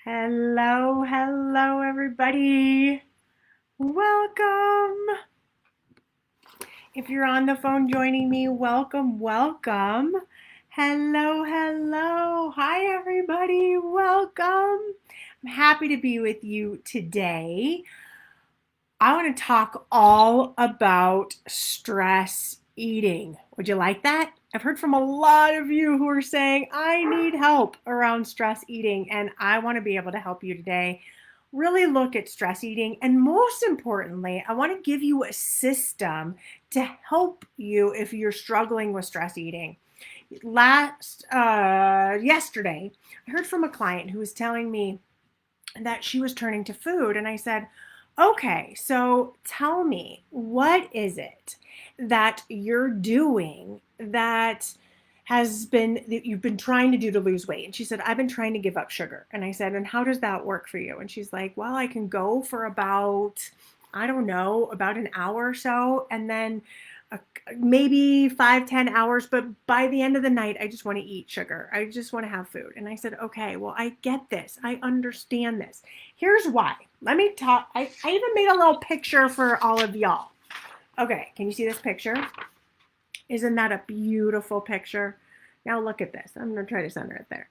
Hello, everybody. Welcome. If you're on the phone joining me, welcome. Hello. Hi, everybody. Welcome. I'm happy to be with you today. I want to talk all about stress eating. Would you like that? I've heard from a lot of you who are saying, I need help around stress eating, and I want to be able to help you today. Really look at stress eating, and most importantly, I want to give you a system to help you if you're struggling with stress eating. Yesterday, I heard from a client who was telling me that she was turning to food, and I said, okay, so tell me, what is it that you're doing that you've been trying to do to lose weight? And she said, I've been trying to give up sugar. And I said, and how does that work for you? And she's like, well, I can go for about, I don't know, about an hour or so, and then maybe 5-10 hours, but by the end of the night I just want to eat sugar. I just want to have food. And I said, okay, well, I get this, I understand this. Here's why. Let me talk. I even made a little picture for all of y'all. Okay, can you see this picture? Isn't that a beautiful picture? Now look at this. I'm going to try to center it there.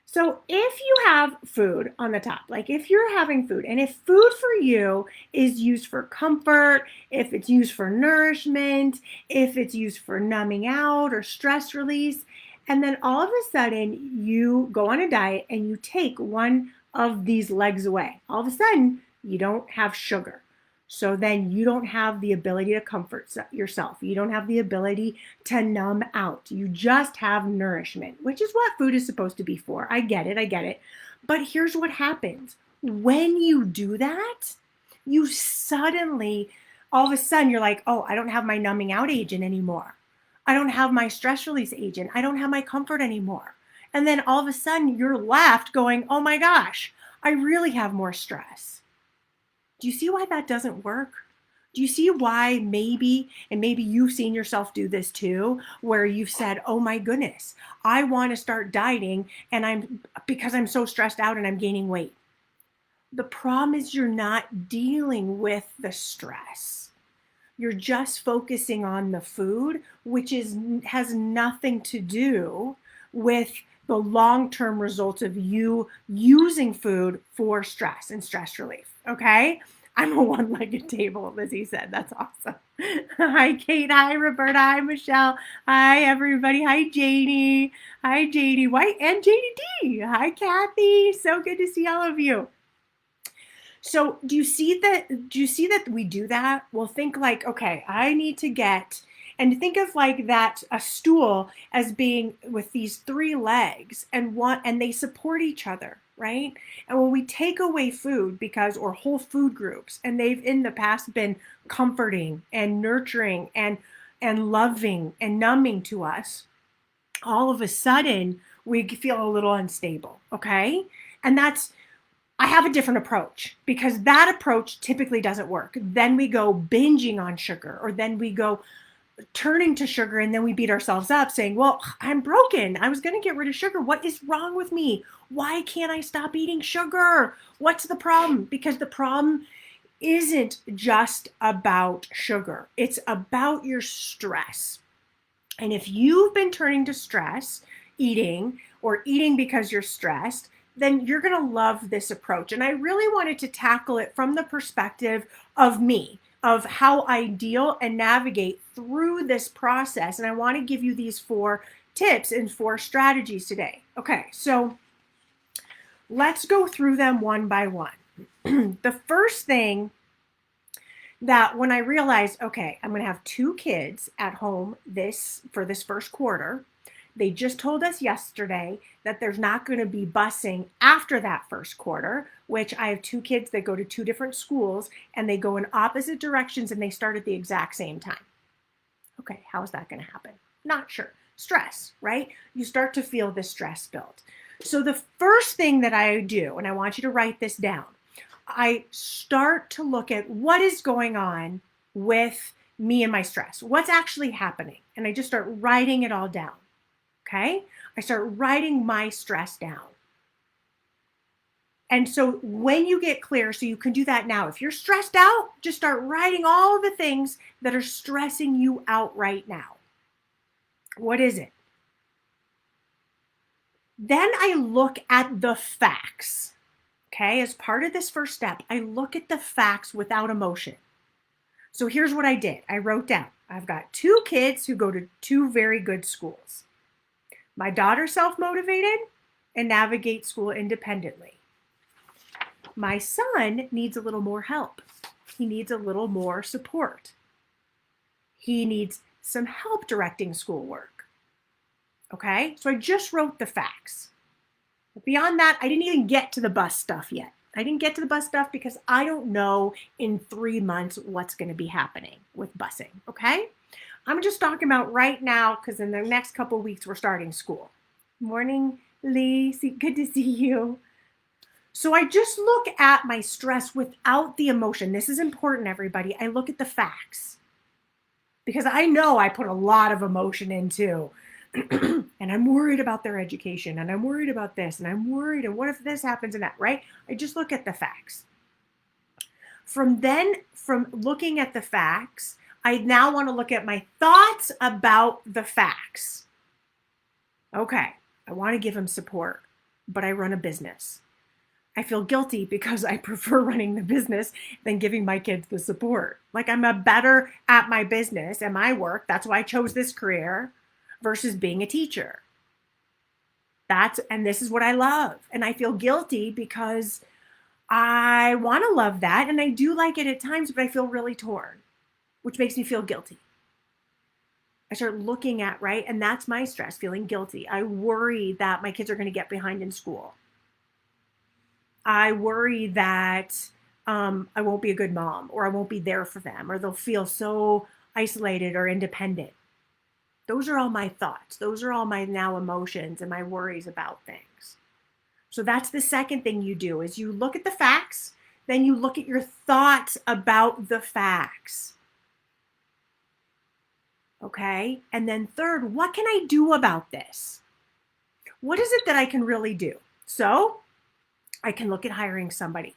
So if you have food on the top, like if you're having food, and if food for you is used for comfort, if it's used for nourishment, if it's used for numbing out or stress release, and then all of a sudden you go on a diet and you take one of these legs away, all of a sudden you don't have sugar. So then you don't have the ability to comfort yourself. You don't have the ability to numb out. You just have nourishment, which is what food is supposed to be for. I get it. But here's what happens. When you do that, you suddenly, all of a sudden, you're like, oh, I don't have my numbing out agent anymore. I don't have my stress release agent. I don't have my comfort anymore. And then all of a sudden, you're left going, oh my gosh, I really have more stress. Do you see why that doesn't work? Do you see why maybe you've seen yourself do this too, where you've said, oh my goodness, I want to start dieting because I'm so stressed out and I'm gaining weight. The problem is you're not dealing with the stress. You're just focusing on the food, which has nothing to do with the long-term results of you using food for stress and stress relief. Okay? I'm a one-legged table, Lizzie said. That's awesome. Hi, Kate. Hi, Roberta. Hi, Michelle. Hi, everybody. Hi, Janie. Hi, Janie White and Janie D. Hi, Kathy. So good to see all of you. So do you see that we do that? Well, think like, okay, I need to get, and think of like that, a stool as being with these three legs and they support each other, right? And when we take away food or whole food groups, and they've in the past been comforting and nurturing and loving and numbing to us, all of a sudden we feel a little unstable, okay? And I have a different approach because that approach typically doesn't work. Then we go binging on sugar, or then we go turning to sugar, and then we beat ourselves up saying, well, I'm broken. I was going to get rid of sugar. What is wrong with me? Why can't I stop eating sugar? What's the problem? Because the problem isn't just about sugar. It's about your stress. And if you've been turning to stress eating, or eating because you're stressed, then you're going to love this approach. And I really wanted to tackle it from the perspective of me, of how I deal and navigate through this process. And I want to give you these 4 tips and 4 strategies today. Okay, so let's go through them one by one. The first thing that when I realized, okay, I'm going to have 2 kids at home for this first quarter. They just told us yesterday that there's not going to be busing after that first quarter, which I have 2 kids that go to 2 different schools, and they go in opposite directions, and they start at the exact same time. Okay, how is that going to happen? Not sure. Stress, right? You start to feel the stress build. So the first thing that I do, and I want you to write this down, I start to look at what is going on with me and my stress. What's actually happening? And I just start writing it all down. Okay? I start writing my stress down. And so when you get clear, so you can do that now. If you're stressed out, just start writing all the things that are stressing you out right now. What is it? Then I look at the facts. Okay, as part of this first step, I look at the facts without emotion. So here's what I did. I wrote down, I've got 2 kids who go to 2 very good schools. My daughter's self-motivated and navigates school independently. My son needs a little more help. He needs a little more support. He needs some help directing schoolwork. Okay, so I just wrote the facts. But beyond that, I didn't even get to the bus stuff yet. I didn't get to the bus stuff because I don't know in 3 months what's going to be happening with busing, okay? I'm just talking about right now because in the next couple of weeks, we're starting school. Morning, Lee. Good to see you. So I just look at my stress without the emotion. This is important, everybody. I look at the facts because I know I put a lot of emotion into and I'm worried about their education and I'm worried about this and I'm worried and what if this happens and that, right? I just look at the facts. From looking at the facts, I now want to look at my thoughts about the facts. Okay, I want to give him support, but I run a business. I feel guilty because I prefer running the business than giving my kids the support. Like I'm better at my business and my work. That's why I chose this career versus being a teacher. And this is what I love. And I feel guilty because I want to love that. And I do like it at times, but I feel really torn, which makes me feel guilty. I start looking at, right? And that's my stress, feeling guilty. I worry that my kids are going to get behind in school. I worry that I won't be a good mom or I won't be there for them or they'll feel so isolated or independent. Those are all my thoughts. Those are all my now emotions and my worries about things. So that's the second thing you do is you look at the facts, then you look at your thoughts about the facts. Okay? And then third, what can I do about this? What is it that I can really do? So I can look at hiring somebody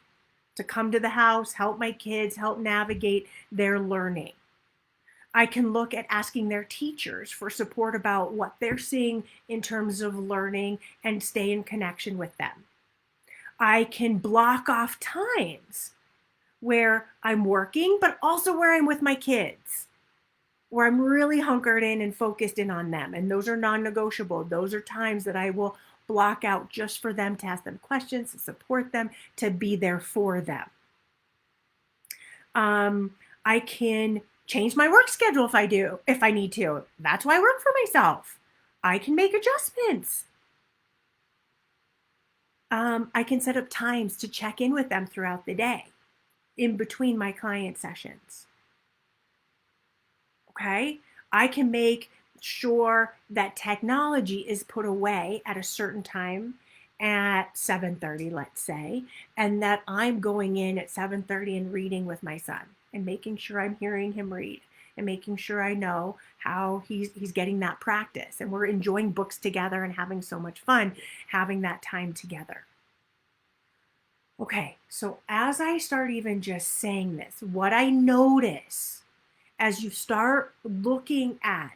to come to the house, help my kids, help navigate their learning. I can look at asking their teachers for support about what they're seeing in terms of learning and stay in connection with them. I can block off times where I'm working, but also where I'm with my kids, where I'm really hunkered in and focused in on them. And those are non-negotiable. Those are times that I will block out just for them, to ask them questions, to support them, to be there for them. I can change my work schedule if I need to. That's why I work for myself. I can make adjustments. I can set up times to check in with them throughout the day in between my client sessions. Okay? I can make sure that technology is put away at a certain time at 7:30, let's say, and that I'm going in at 7:30 and reading with my son and making sure I'm hearing him read and making sure I know how he's getting that practice. And we're enjoying books together and having so much fun having that time together. Okay, so as I start even just saying this, what I notice as you start looking at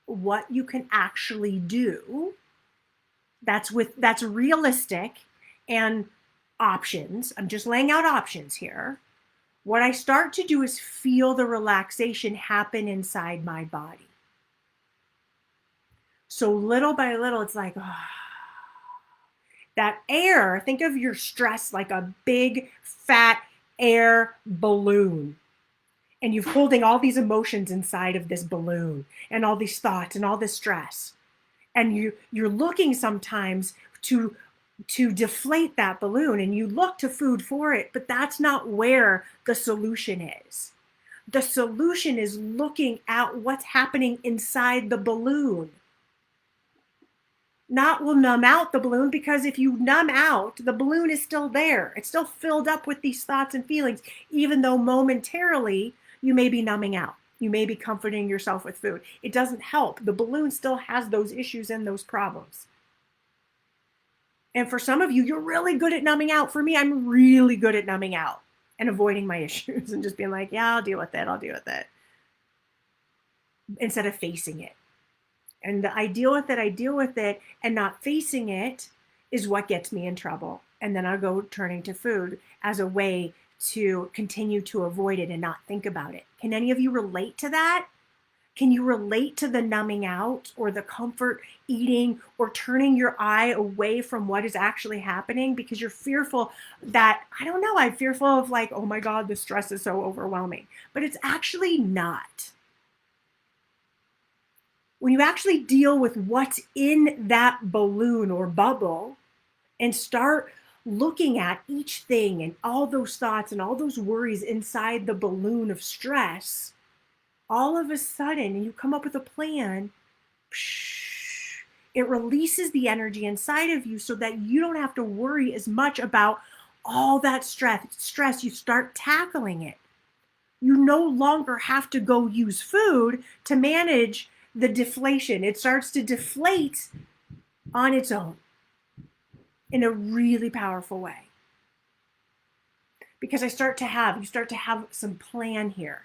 what you can actually do, that's realistic and options. I'm just laying out options here. What I start to do is feel the relaxation happen inside my body. So little by little, it's like, that air, think of your stress like a big fat air balloon. And you're holding all these emotions inside of this balloon and all these thoughts and all this stress. And you're looking sometimes to deflate that balloon and you look to food for it, but that's not where the solution is. The solution is looking at what's happening inside the balloon. Not will numb out the balloon, because if you numb out, the balloon is still there. It's still filled up with these thoughts and feelings, even though momentarily you may be numbing out. You may be comforting yourself with food. It doesn't help. The balloon still has those issues and those problems. And for some of you, you're really good at numbing out. For me, I'm really good at numbing out and avoiding my issues and just being like, yeah, I'll deal with it. I'll deal with it instead of facing it. And I deal with it, and not facing it is what gets me in trouble. And then I'll go turning to food as a way to continue to avoid it and not think about it. Can any of you relate to that? Can you relate to the numbing out or the comfort eating or turning your eye away from what is actually happening because you're fearful that, I don't know, I'm fearful of like, oh my God, the stress is so overwhelming. But it's actually not. When you actually deal with what's in that balloon or bubble and start looking at each thing and all those thoughts and all those worries inside the balloon of stress, all of a sudden, and you come up with a plan, it releases the energy inside of you so that you don't have to worry as much about all that stress. You start tackling it. You no longer have to go use food to manage the deflation. It starts to deflate on its own in a really powerful way. Because you start to have some plan here.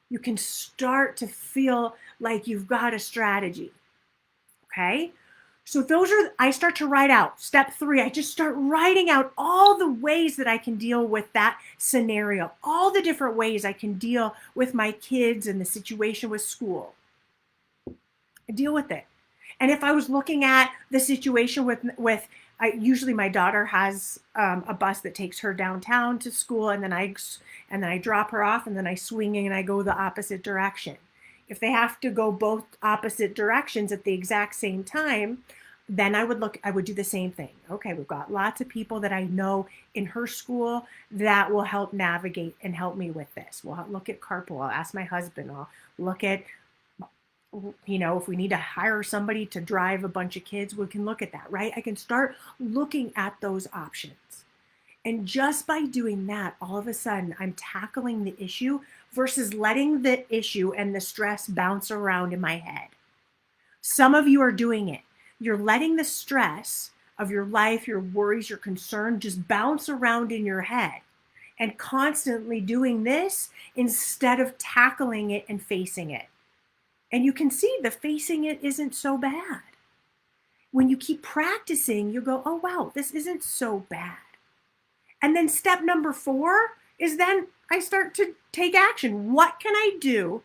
You can start to feel like you've got a strategy. Okay? So I start to write out step 3. I just start writing out all the ways that I can deal with that scenario, all the different ways I can deal with my kids and the situation with school. I deal with it. And if I was looking at the situation usually my daughter has a bus that takes her downtown to school, and then I drop her off, and then I swing in and I go the opposite direction. If they have to go both opposite directions at the exact same time, then I would do the same thing. Okay, we've got lots of people that I know in her school that will help navigate and help me with this. We'll look at carpool. I'll ask my husband. I'll look at, if we need to hire somebody to drive a bunch of kids, we can look at that, right? I can start looking at those options. And just by doing that, all of a sudden, I'm tackling the issue versus letting the issue and the stress bounce around in my head. Some of you are doing it. You're letting the stress of your life, your worries, your concern just bounce around in your head and constantly doing this instead of tackling it and facing it. And you can see the facing it isn't so bad. When you keep practicing, you go, oh, wow, this isn't so bad. And then step number 4 is then I start to take action. What can I do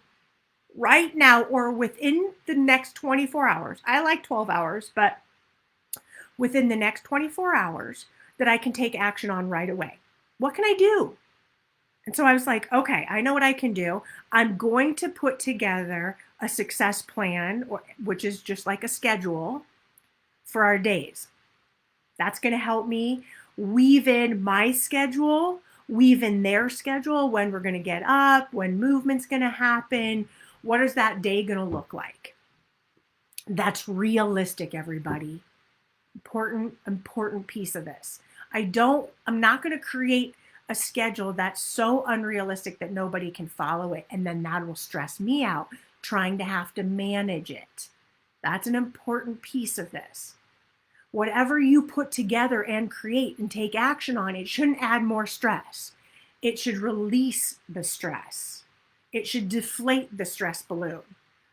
right now or within the next 24 hours? I like 12 hours, but within the next 24 hours that I can take action on right away. What can I do? And so I was like, okay, I know what I can do. I'm going to put together a success plan, which is just like a schedule for our days. That's going to help me weave in my schedule, weave in their schedule, when we're going to get up, when movement's going to happen, what is that day going to look like? That's realistic, everybody. Important piece of this. I'm not going to create a schedule that's so unrealistic that nobody can follow it, and then that will stress me out trying to have to manage it. That's an important piece of this. Whatever you put together and create and take action on, it shouldn't add more stress. It should release the stress. It should deflate the stress balloon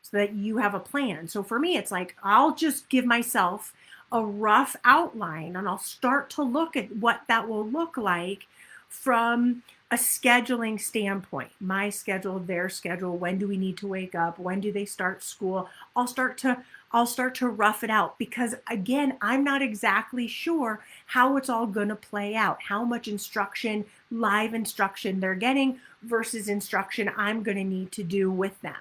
so that you have a plan. So for me, it's like, I'll just give myself a rough outline and I'll start to look at what that will look like from a scheduling standpoint. My schedule, their schedule, when do we need to wake up? When do they start school? I'll start to rough it out because, again, I'm not exactly sure how it's all going to play out, how much instruction, live instruction they're getting versus instruction I'm going to need to do with them.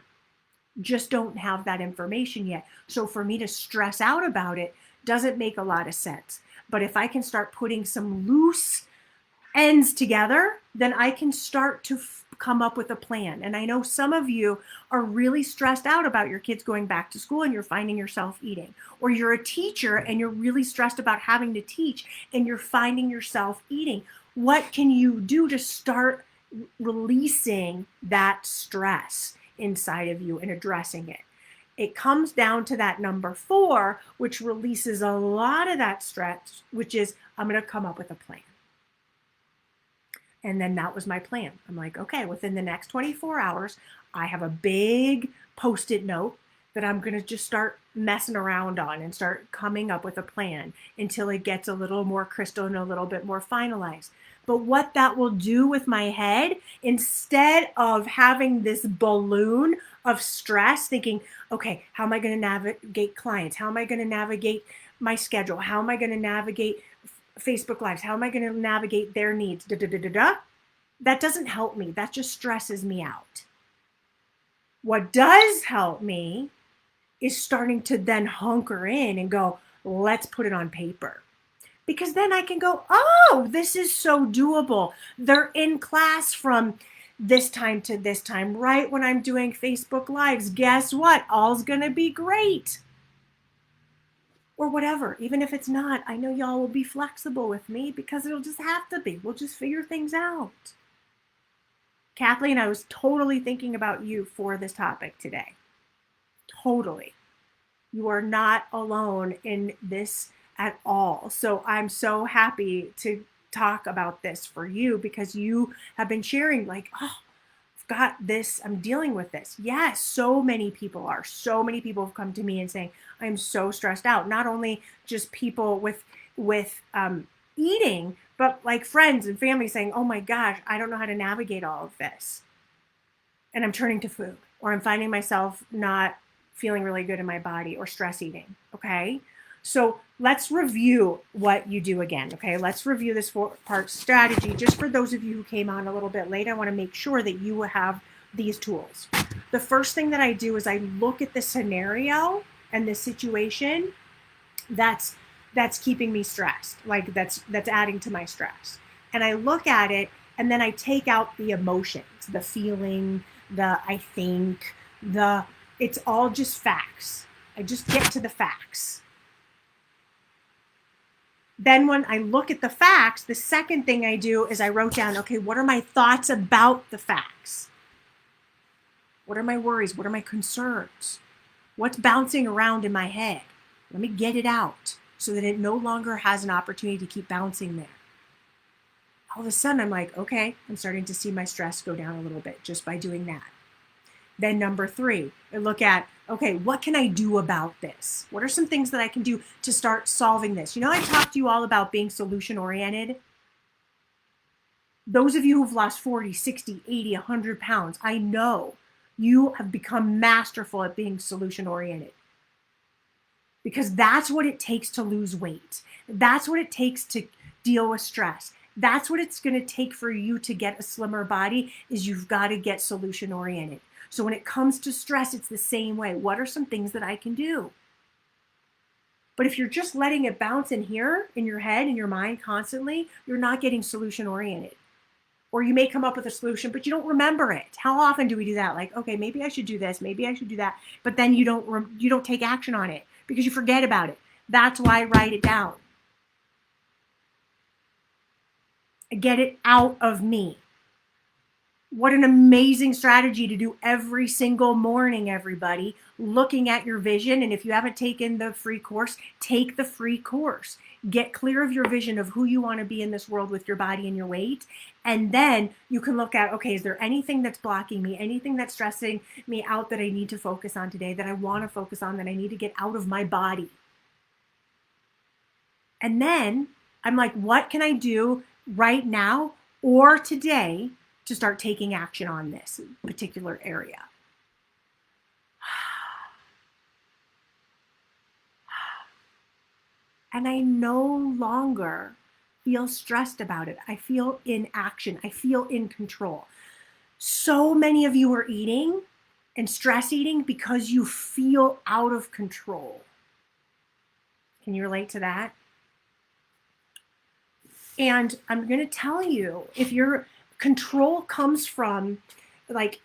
Just don't have that information yet. So for me to stress out about it doesn't make a lot of sense. But if I can start putting some loose ends together, then I can start to come up with a plan. And I know some of you are really stressed out about your kids going back to school and you're finding yourself eating. Or you're a teacher and you're really stressed about having to teach and you're finding yourself eating. What can you do to start releasing that stress inside of you and addressing it? it comes down to that number 4, which releases a lot of that stress, which is I'm going to come up with a plan. And then that was my plan. I'm like, okay, within the next 24 hours, I have a big Post-it note that I'm going to just start messing around on and start coming up with a plan until it gets a little more crystal and a little bit more finalized. But what that will do with my head, instead of having this balloon of stress, thinking, okay, how am I going to navigate clients? How am I going to navigate my schedule? How am I going to navigate Facebook Lives? How am I going to navigate their needs? That doesn't help me. That just stresses me out. What does help me is starting to then hunker in and go, let's put it on paper. Because then I can go, oh, this is so doable. They're in class from this time to this time, right when I'm doing Facebook Lives. Guess what? All's going to be great. Or whatever. Even if it's not, I know y'all will be flexible with me because it'll just have to be. We'll just figure things out. Kathleen, I was totally thinking about you for this topic today. Totally. You are not alone in this at all. So I'm so happy to talk about this for you because you have been sharing like, oh, I've got this, I'm dealing with this. Yes, so many people are. So many people have come to me and saying, I'm so stressed out. Not only just people with eating, but like friends and family saying, oh my gosh, I don't know how to navigate all of this. And I'm turning to food, or I'm finding myself not feeling really good in my body or stress eating. Okay. So let's review what you do again. Okay. Let's review this 4-part strategy. Just for those of you who came on a little bit late, I want to make sure that you have these tools. The first thing that I do is I look at the scenario and the situation that's keeping me stressed, like that's adding to my stress. And I look at it and then I take out the emotions, the feeling, the I think, it's all just facts. I just get to the facts. Then when I look at the facts, the second thing I do is I wrote down, okay, what are my thoughts about the facts? What are my worries? What are my concerns? What's bouncing around in my head? Let me get it out so that it no longer has an opportunity to keep bouncing there. All of a sudden, I'm like, okay, I'm starting to see my stress go down a little bit just by doing that. Then number 3, I look at, okay, what can I do about this? What are some things that I can do to start solving this? You know, I talked to you all about being solution-oriented. Those of you who've lost 40, 60, 80, 100 pounds, I know you have become masterful at being solution-oriented. Because that's what it takes to lose weight. That's what it takes to deal with stress. That's what it's going to take for you to get a slimmer body, is you've got to get solution-oriented. So when it comes to stress, it's the same way. What are some things that I can do? But if you're just letting it bounce in here, in your head, in your mind constantly, you're not getting solution-oriented. Or you may come up with a solution, but you don't remember it. How often do we do that? Like, okay, maybe I should do this, maybe I should do that. But then you don't take action on it because you forget about it. That's why I write it down. Get it out of me. What an amazing strategy to do every single morning, everybody. Looking at your vision. And if you haven't taken the free course, take the free course. Get clear of your vision of who you want to be in this world with your body and your weight. And then you can look at, okay, is there anything that's blocking me, anything that's stressing me out that I need to focus on today, that I want to focus on, that I need to get out of my body? And then I'm like, what can I do right now or today to start taking action on this particular area? And I no longer feel stressed about it. I feel in action. I feel in control. So many of you are eating and stress eating because you feel out of control. Can you relate to that? And I'm going to tell you, if your control comes from, like,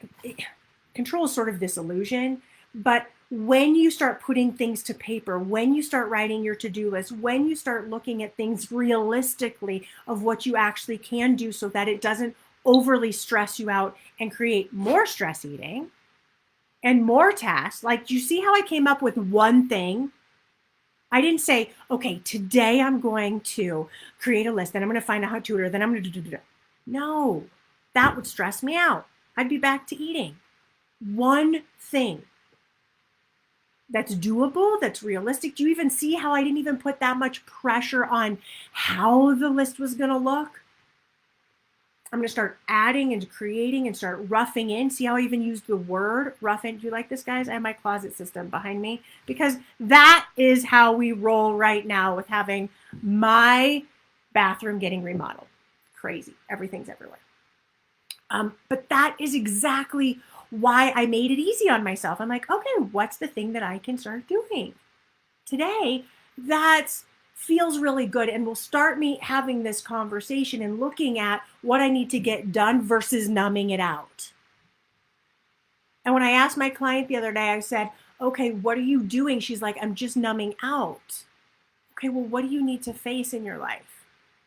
control is sort of this illusion, but when you start putting things to paper, when you start writing your to-do list, when you start looking at things realistically of what you actually can do so that it doesn't overly stress you out and create more stress eating, and more tasks. Like, do you see how I came up with one thing? I didn't say, okay, today I'm going to create a list, then I'm going to find a hot tutor, then I'm going to do. No, that would stress me out. I'd be back to eating. One thing that's doable, that's realistic. Do you even see how I didn't even put that much pressure on how the list was going to look? I'm going to start adding and creating and start roughing in. See how I even used the word rough in? Do you like this, guys? I have my closet system behind me because that is how we roll right now with having my bathroom getting remodeled. Crazy. Everything's everywhere. But that is exactly why I made it easy on myself. I'm like, okay, what's the thing that I can start doing today that's feels really good and will start me having this conversation and looking at what I need to get done versus numbing it out. And when I asked my client the other day, I said, okay, what are you doing? She's like, I'm just numbing out. Okay, well, what do you need to face in your life?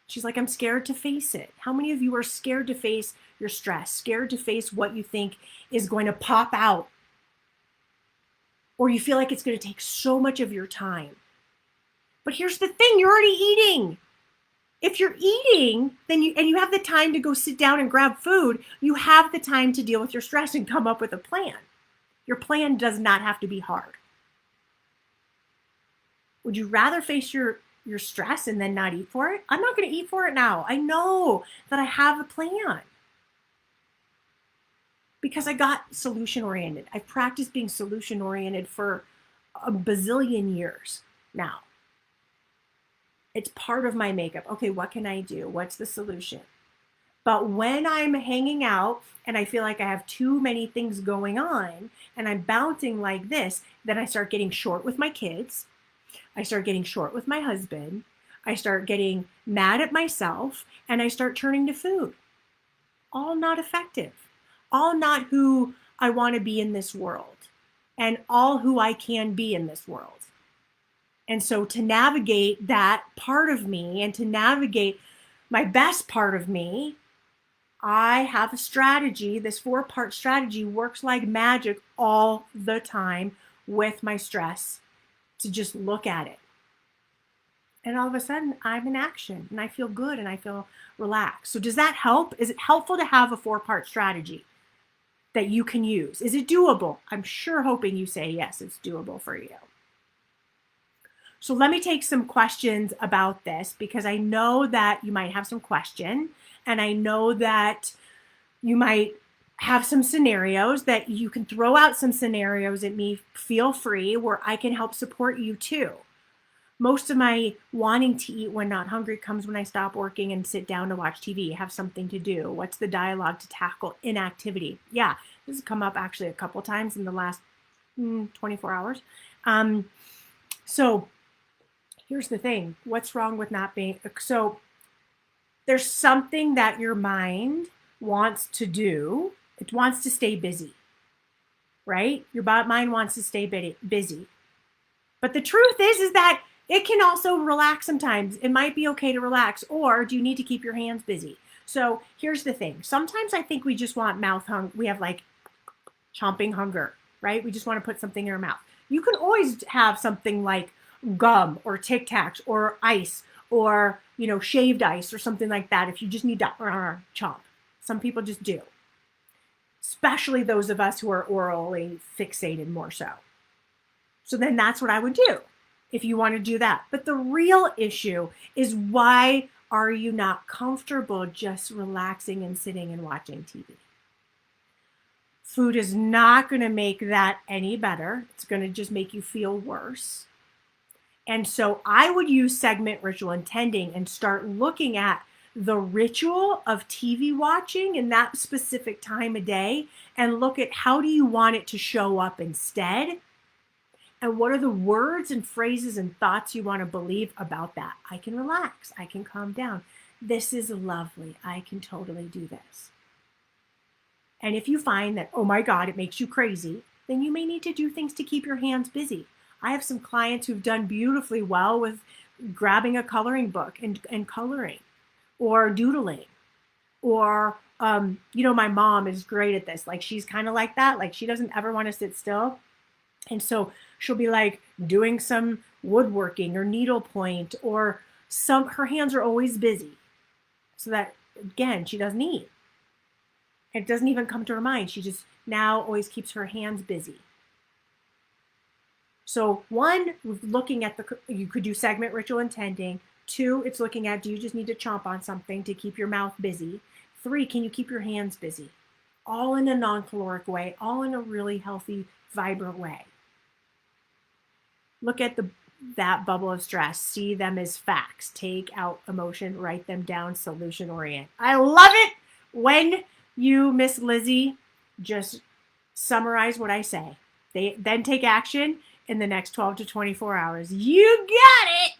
She's like, I'm scared to face it. How many of you are scared to face your stress, scared to face what you think is going to pop out? Or you feel like it's going to take so much of your time. But here's the thing, you're already eating. If you're eating, then you have the time to go sit down and grab food, you have the time to deal with your stress and come up with a plan. Your plan does not have to be hard. Would you rather face your stress and then not eat for it? I'm not going to eat for it now. I know that I have a plan because I got solution oriented. I've practiced being solution oriented for a bazillion years now. It's part of my makeup. Okay, what can I do? What's the solution? But when I'm hanging out and I feel like I have too many things going on and I'm bouncing like this, then I start getting short with my kids. I start getting short with my husband. I start getting mad at myself and I start turning to food. All not effective. All not who I want to be in this world and all who I can be in this world. And so to navigate that part of me and to navigate my best part of me, I have a strategy. This 4-part strategy works like magic all the time with my stress to just look at it. And all of a sudden I'm in action and I feel good and I feel relaxed. So does that help? Is it helpful to have a 4-part strategy that you can use? Is it doable? I'm sure hoping you say yes, it's doable for you. So let me take some questions about this because I know that you might have some question and I know that you might have some scenarios that you can throw out some scenarios at me. Feel free where I can help support you too. Most of my wanting to eat when not hungry comes when I stop working and sit down to watch TV, have something to do. What's the dialogue to tackle inactivity? Yeah, this has come up actually a couple times in the last 24 hours. So here's the thing. What's wrong with not being... So there's something that your mind wants to do. It wants to stay busy, right? Your mind wants to stay busy. But the truth is that it can also relax sometimes. It might be okay to relax, or do you need to keep your hands busy? So here's the thing. Sometimes I think we just want mouth hunger. We have like chomping hunger, right? We just want to put something in our mouth. You can always have something like gum or Tic Tacs or ice or, shaved ice or something like that if you just need to chomp. Some people just do, especially those of us who are orally fixated more so. So then that's what I would do if you want to do that. But the real issue is, why are you not comfortable just relaxing and sitting and watching TV? Food is not going to make that any better. It's going to just make you feel worse. And so I would use segment, ritual, intending and start looking at the ritual of TV watching in that specific time of day and look at how do you want it to show up instead? And what are the words and phrases and thoughts you want to believe about that? I can relax. I can calm down. This is lovely. I can totally do this. And if you find that, oh my God, it makes you crazy, then you may need to do things to keep your hands busy. I have some clients who've done beautifully well with grabbing a coloring book and coloring or doodling Or, my mom is great at this. Like, she's kind of like that. Like, she doesn't ever want to sit still. And so she'll be like doing some woodworking or needlepoint or her hands are always busy. So that, again, she doesn't eat. It doesn't even come to her mind. She just now always keeps her hands busy. So one, looking at you could do segment, ritual, and tending. 2, it's looking at, do you just need to chomp on something to keep your mouth busy? 3, can you keep your hands busy? All in a non-caloric way, all in a really healthy, vibrant way. Look at that bubble of stress. See them as facts. Take out emotion, write them down, solution orient. I love it when you, Miss Lizzie, just summarize what I say. Then take action in the next 12 to 24 hours. You got it.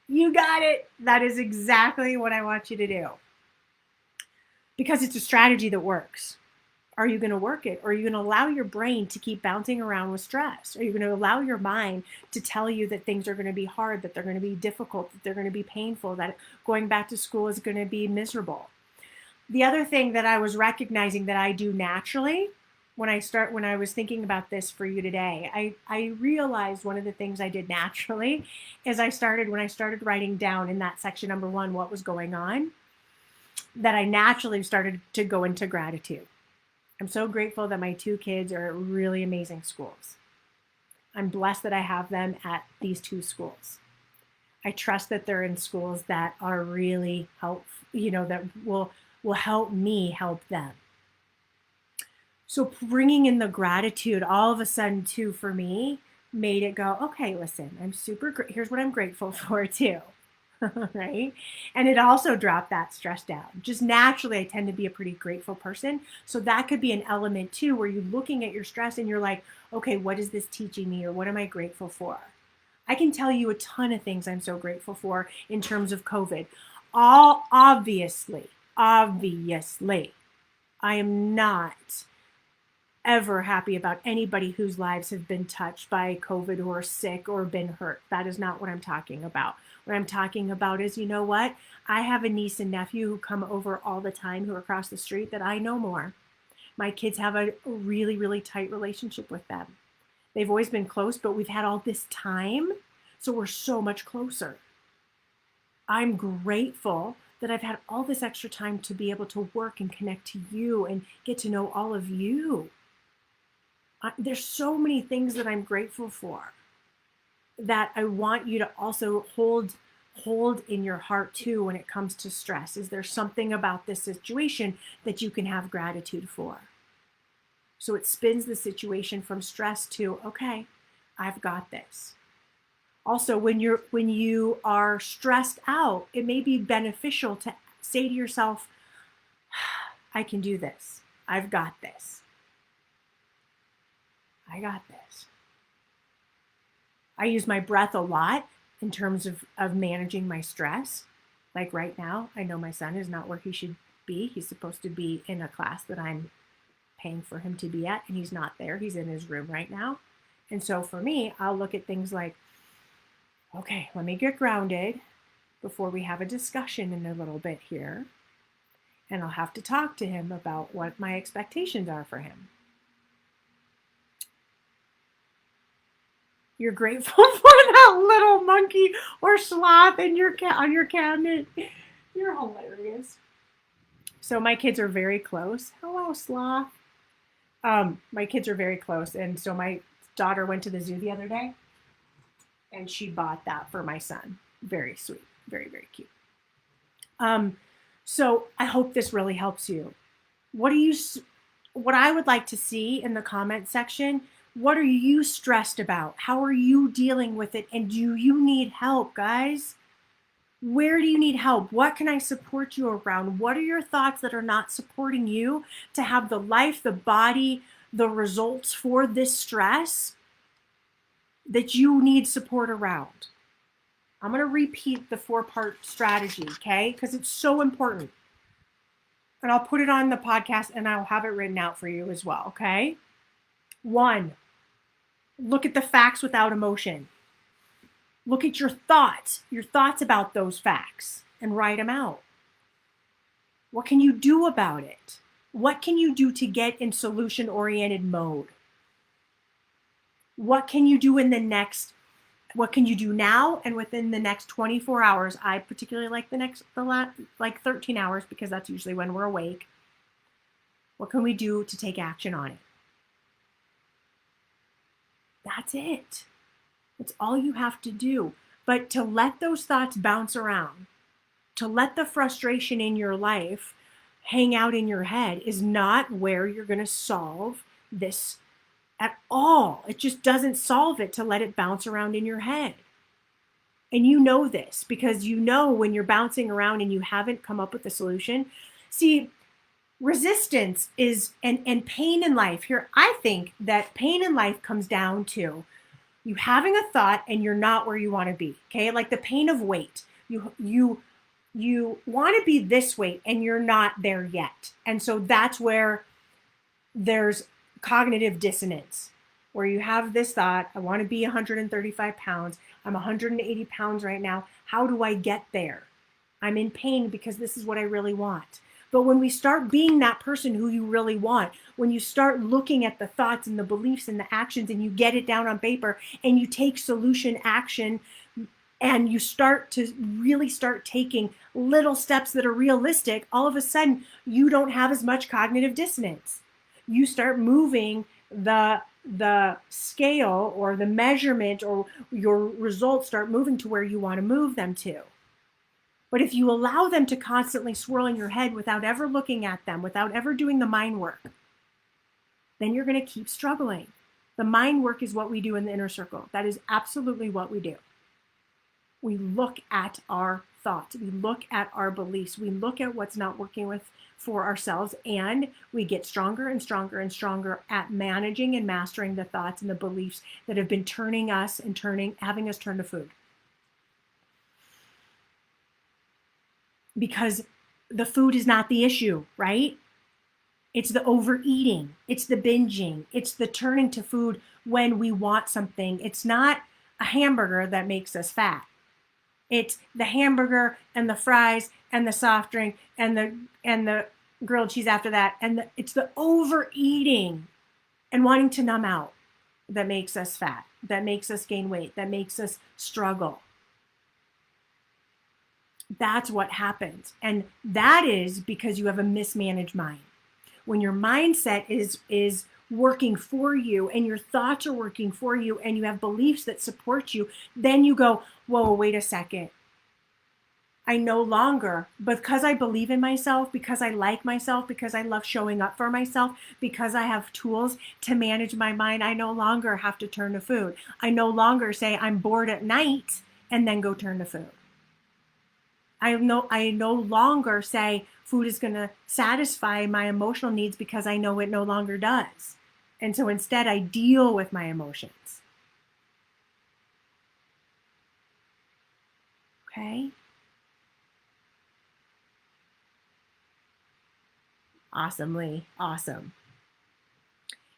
You got it. That is exactly what I want you to do. Because it's a strategy that works. Are you going to work it? Or are you going to allow your brain to keep bouncing around with stress? Are you going to allow your mind to tell you that things are going to be hard, that they're going to be difficult, that they're going to be painful, that going back to school is going to be miserable? The other thing that I was recognizing that I do naturally when I was thinking about this for you today, I realized one of the things I did naturally is when I started writing down in that section number 1 what was going on, that I naturally started to go into gratitude. I'm so grateful that my 2 kids are at really amazing schools. I'm blessed that I have them at these 2 schools. I trust that they're in schools that are really helpful, that will help me help them. So bringing in the gratitude all of a sudden too for me made it go, okay, listen, here's what I'm grateful for too. Right? And it also dropped that stress down. Just naturally, I tend to be a pretty grateful person. So that could be an element too, where you're looking at your stress and you're like, okay, what is this teaching me? Or what am I grateful for? I can tell you a ton of things I'm so grateful for in terms of COVID. Obviously, I am not ever happy about anybody whose lives have been touched by COVID or sick or been hurt. That is not what I'm talking about. What I'm talking about is, you know what? I have a niece and nephew who come over all the time who are across the street that I know more. My kids have a really, really tight relationship with them. They've always been close, but we've had all this time, so we're so much closer. I'm grateful that I've had all this extra time to be able to work and connect to you and get to know all of you. There's so many things that I'm grateful for that I want you to also hold in your heart too when it comes to stress. Is there something about this situation that you can have gratitude for? So it spins the situation from stress to, okay, I've got this. Also, when you are stressed out, it may be beneficial to say to yourself, I can do this. I've got this. I got this. I use my breath a lot in terms of managing my stress. Like right now, I know my son is not where he should be. He's supposed to be in a class that I'm paying for him to be at, and he's not there. He's in his room right now. And so for me, I'll look at things like, okay, let me get grounded before we have a discussion in a little bit here. And I'll have to talk to him about what my expectations are for him. You're grateful for that little monkey or sloth in on your cabinet. You're hilarious. So my kids are very close. Hello, sloth. My kids are very close. And so my daughter went to the zoo the other day and she bought that for my son. Very sweet. Very, very cute. So I hope this really helps you. What I would like to see in the comment section, what are you stressed about? How are you dealing with it? And do you need help, guys? Where do you need help? What can I support you around? What are your thoughts that are not supporting you to have the life, the body, the results for this stress that you need support around? I'm going to repeat the 4-part strategy, okay? Because it's so important. And I'll put it on the podcast and I'll have it written out for you as well, okay? 1, look at the facts without emotion. Look at your thoughts about those facts and write them out. What can you do about it? What can you do to get in solution-oriented mode? What can you do what can you do now and within the next 24 hours? I particularly like like 13 hours because that's usually when we're awake. What can we do to take action on it? That's it. That's all you have to do. But to let those thoughts bounce around, to let the frustration in your life hang out in your head is not where you're going to solve this at all. It just doesn't solve it to let it bounce around in your head. And you know this because you know when you're bouncing around and you haven't come up with a solution. See, resistance is and pain in life here. I think that pain in life comes down to you having a thought and you're not where you want to be. Okay, like the pain of weight. You want to be this weight and you're not there yet, and so that's where there's cognitive dissonance, where you have this thought: I want to be 135 pounds. I'm 180 pounds right now. How do I get there? I'm in pain because this is what I really want. But when we start being that person who you really want, when you start looking at the thoughts and the beliefs and the actions and you get it down on paper and you take solution action and you start to really start taking little steps that are realistic, all of a sudden you don't have as much cognitive dissonance. You start moving the scale or the measurement, or your results start moving to where you want to move them to. But if you allow them to constantly swirl in your head without ever looking at them, without ever doing the mind work, then you're going to keep struggling. The mind work is what we do in the inner circle. That is absolutely what we do. We look at our thoughts. We look at our beliefs. We look at what's not working for ourselves, and we get stronger and stronger and stronger at managing and mastering the thoughts and the beliefs that have been having us turn to food. Because the food is not the issue, right? It's the overeating. It's the binging. It's the turning to food when we want something. It's not a hamburger that makes us fat. It's the hamburger and the fries and the soft drink and the grilled cheese after that. And it's the overeating and wanting to numb out that makes us fat, that makes us gain weight, that makes us struggle. That's what happens. And that is because you have a mismanaged mind. When your mindset is working for you and your thoughts are working for you and you have beliefs that support you, then you go, whoa, wait a second. I no longer, because I believe in myself, because I like myself, because I love showing up for myself, because I have tools to manage my mind, I no longer have to turn to food. I no longer say I'm bored at night and then go turn to food. I no longer say food is going to satisfy my emotional needs because I know it no longer does. And so instead I deal with my emotions. Okay? Awesomely awesome.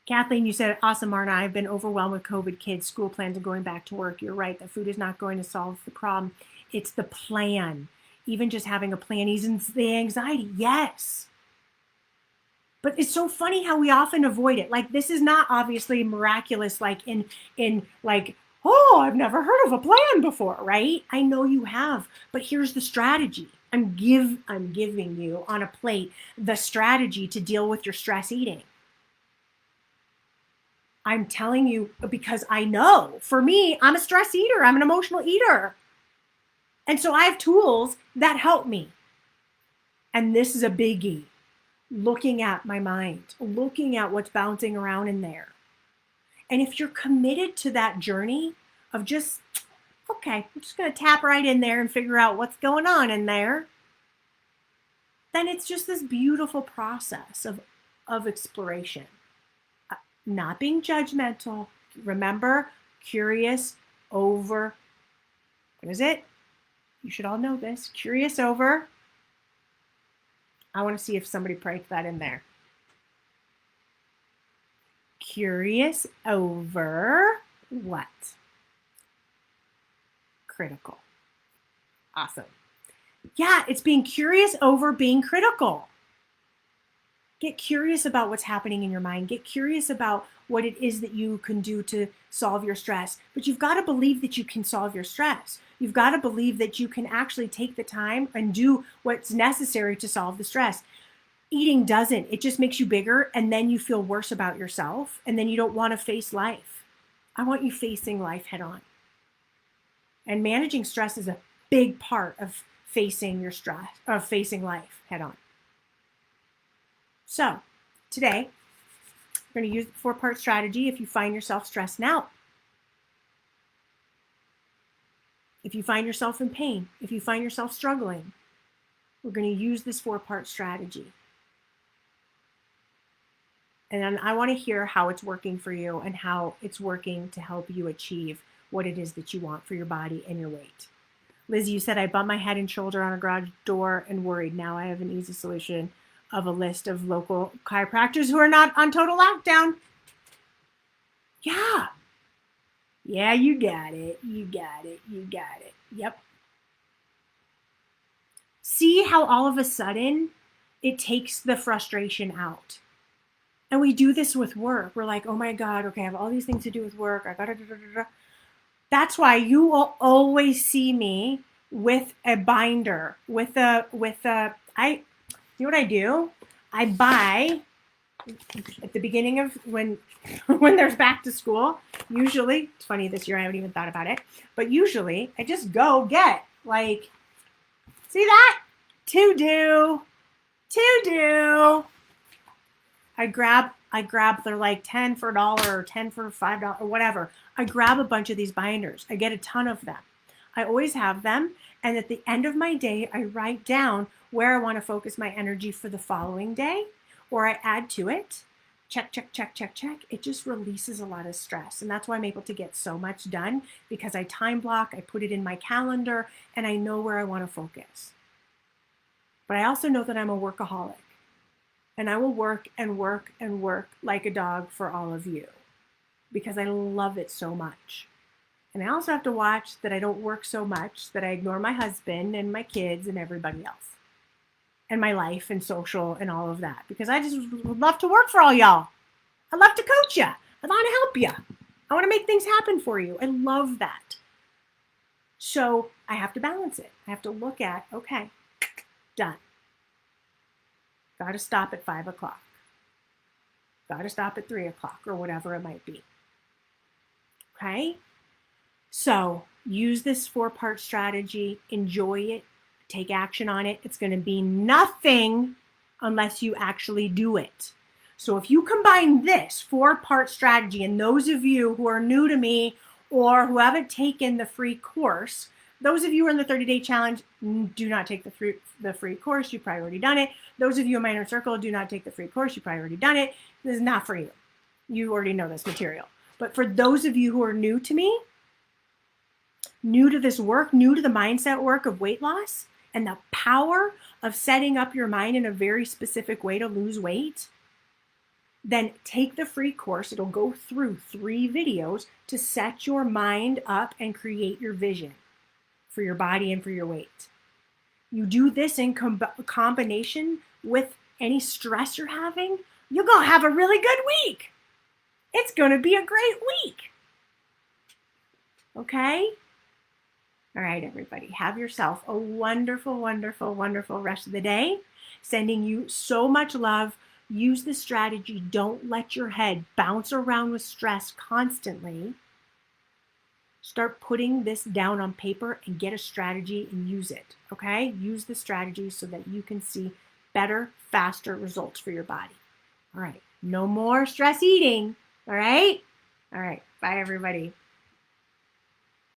Kathleen, you said, awesome, Marna. I've been overwhelmed with COVID kids, school plans, and going back to work. You're right. The food is not going to solve the problem. It's the plan. Even just having a plan eases the anxiety. Yes. But it's so funny how we often avoid it. Like, this is not obviously miraculous, like in like, oh, I've never heard of a plan before, right? I know you have, but here's the strategy. I'm giving you on a plate the strategy to deal with your stress eating. I'm telling you because I know. For me, I'm a stress eater. I'm an emotional eater. And so I have tools that help me. And this is a biggie. Looking at my mind, looking at what's bouncing around in there. And if you're committed to that journey of just, okay, I'm just going to tap right in there and figure out what's going on in there, then it's just this beautiful process of exploration. Not being judgmental. Remember, curious over, what is it? You should all know this. Curious over. I want to see if somebody typed that in there. Curious over what? Critical. Awesome. Yeah, it's being curious over being critical. Get curious about what's happening in your mind. Get curious about what it is that you can do to solve your stress. But you've got to believe that you can solve your stress. You've got to believe that you can actually take the time and do what's necessary to solve the stress. Eating doesn't. It just makes you bigger, and then you feel worse about yourself, and then you don't want to face life. I want you facing life head on. And managing stress is a big part of facing your stress, of facing life head on. So today, we're going to use the 4-part strategy if you find yourself stressed out. If you find yourself in pain, if you find yourself struggling, we're going to use this 4-part strategy. And I want to hear how it's working for you and how it's working to help you achieve what it is that you want for your body and your weight. Liz, you said I bumped my head and shoulder on a garage door and worried. Now I have an easy solution of a list of local chiropractors who are not on total lockdown. Yeah. Yeah, you got it. You got it. You got it. Yep. See how all of a sudden it takes the frustration out. And we do this with work. We're like, oh my God, okay, I have all these things to do with work. I gotta. That's why you will always see me with a binder, you know what I do? I buy at the beginning of when there's back to school, usually, it's funny this year, I haven't even thought about it, but usually I just go get like, see that? To do. I grab they're like 10 for $1 or 10 for $5 or whatever. I grab a bunch of these binders. I get a ton of them. I always have them. And at the end of my day, I write down where I want to focus my energy for the following day, or I add to it. Check. It just releases a lot of stress. And that's why I'm able to get so much done, because I time block, I put it in my calendar, and I know where I want to focus. But I also know that I'm a workaholic. And I will work and work and work like a dog for all of you because I love it so much. And I also have to watch that I don't work so much that I ignore my husband and my kids and everybody else and my life and social and all of that, because I just would love to work for all y'all. I love to coach you. I want to help you. I want to make things happen for you. I love that. So I have to balance it. I have to look at, okay, done. Got to stop at 5 o'clock. Got to stop at 3 o'clock or whatever it might be. Okay? So use this 4-part strategy. Enjoy it. Take action on it. It's going to be nothing unless you actually do it. So if you combine this 4-part strategy, and those of you who are new to me or who haven't taken the free course, those of you who are in the 30-day challenge, do not take the free course. You've probably already done it. Those of you in my inner circle, do not take the free course. You've probably already done it. This is not for you. You already know this material. But for those of you who are new to me, new to this work, new to the mindset work of weight loss and the power of setting up your mind in a very specific way to lose weight, then take the free course. It'll go through 3 videos to set your mind up and create your vision for your body and for your weight. You do this in combination with any stress you're having, you're going to have a really good week. It's going to be a great week. Okay? All right, everybody. Have yourself a wonderful, wonderful, wonderful rest of the day. Sending you so much love. Use the strategy. Don't let your head bounce around with stress constantly. Start putting this down on paper and get a strategy and use it, okay? Use the strategy so that you can see better, faster results for your body. All right, no more stress eating, all right? All right, bye everybody.